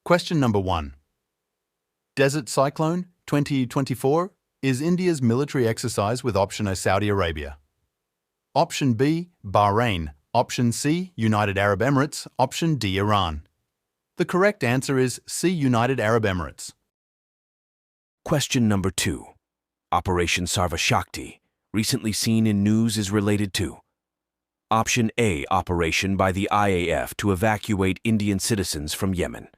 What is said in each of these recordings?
Question number 1. Desert Cyclone 2024 is India's military exercise with option A, Saudi Arabia. Option B, Bahrain. Option C, United Arab Emirates. Option D, Iran. The correct answer is C, United Arab Emirates. Question number 2. Operation Sarva Shakti, recently seen in news, is related to Option A, operation by the IAF to evacuate Indian citizens from Yemen.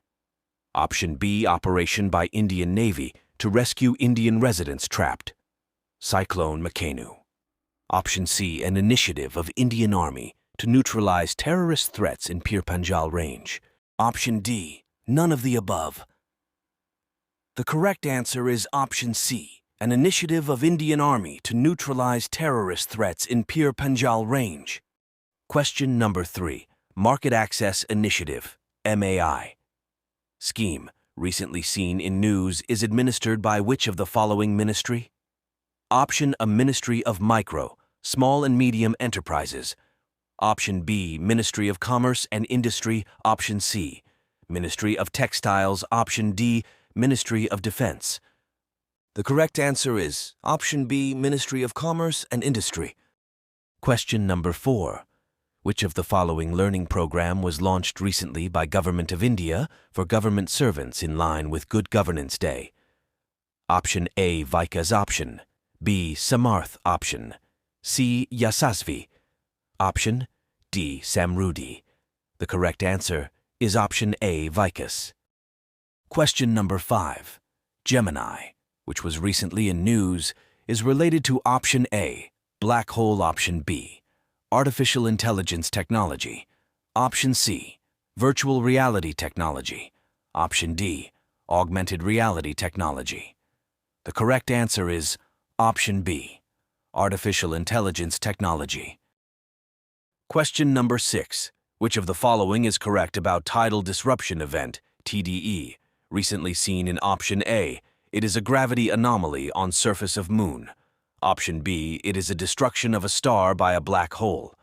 Option B, operation by Indian Navy to rescue Indian residents trapped. Cyclone Makenu. Option C, an initiative of Indian Army to neutralize terrorist threats in Pir Panjal Range. Option D, none of the above. The correct answer is Option C, an initiative of Indian Army to neutralize terrorist threats in Pir Panjal Range. Question number 3. Market Access Initiative, MAI. Scheme, recently seen in news, is administered by which of the following ministry? Option A, Ministry of Micro, Small and Medium Enterprises. Option B, Ministry of Commerce and Industry. Option C, Ministry of Textiles. Option D, Ministry of Defense. The correct answer is Option B, Ministry of Commerce and Industry. Question number 4. Which of the following learning program was launched recently by Government of India for government servants in line with Good Governance Day? Option A, Vikas Option. B, Samarth Option. C, Yasasvi. Option D, Samrudhi. The correct answer is Option A, Vikas. Question number 5. Gemini, which was recently in news, is related to Option A, Black Hole. Option B, Artificial Intelligence Technology. Option C, Virtual Reality Technology. Option D, Augmented Reality Technology. The correct answer is Option B, Artificial Intelligence Technology. Question number 6. Which of the following is correct about Tidal Disruption Event, TDE, recently seen in Option A? It is a gravity anomaly on surface of Moon. Option B, it is a destruction of a star by a black hole.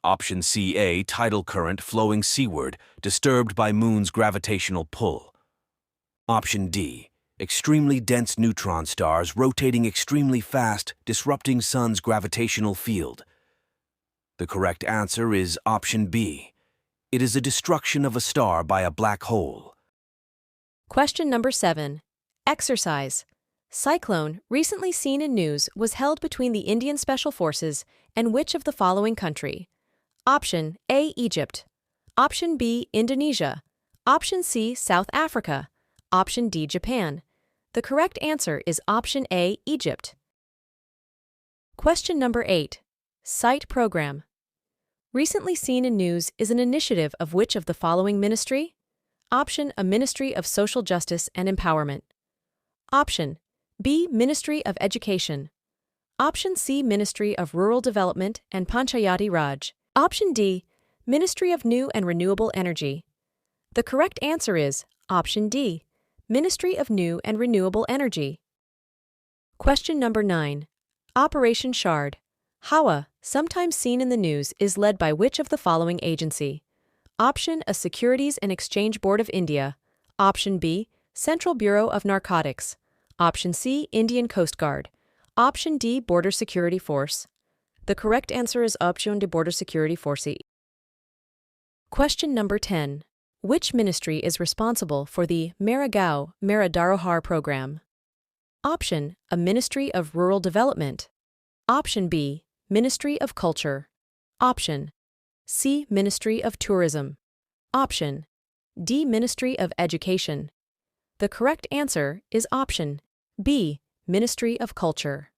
Option C, A, tidal current flowing seaward, disturbed by Moon's gravitational pull. Option D, extremely dense neutron stars rotating extremely fast, disrupting Sun's gravitational field. The correct answer is Option B. It is a destruction of a star by a black hole. Question number 7. Exercise. Cyclone, recently seen in news, was held between the Indian Special Forces and which of the following country? Option A, Egypt. Option B, Indonesia. Option C, South Africa. Option D, Japan. The correct answer is Option A, Egypt. Question number 8. Site Program. Recently seen in news is an initiative of which of the following ministry? Option A, Ministry of Social Justice and Empowerment. Option B, Ministry of Education. Option C, Ministry of Rural Development and Panchayati Raj. Option D, Ministry of New and Renewable Energy. The correct answer is Option D, Ministry of New and Renewable Energy. Question number 9. Operation Shard. Hawa, sometimes seen in the news, is led by which of the following agency? Option A, Securities and Exchange Board of India. Option B, Central Bureau of Narcotics. Option C, Indian Coast Guard. Option D, Border Security Force. The correct answer is Option D, Border Security Force. Question number 10. Which ministry is responsible for the Marigao Maridarohar program? Option A, Ministry of Rural Development. Option B, Ministry of Culture. Option C, Ministry of Tourism. Option D, Ministry of Education. The correct answer is Option B, Ministry of Culture.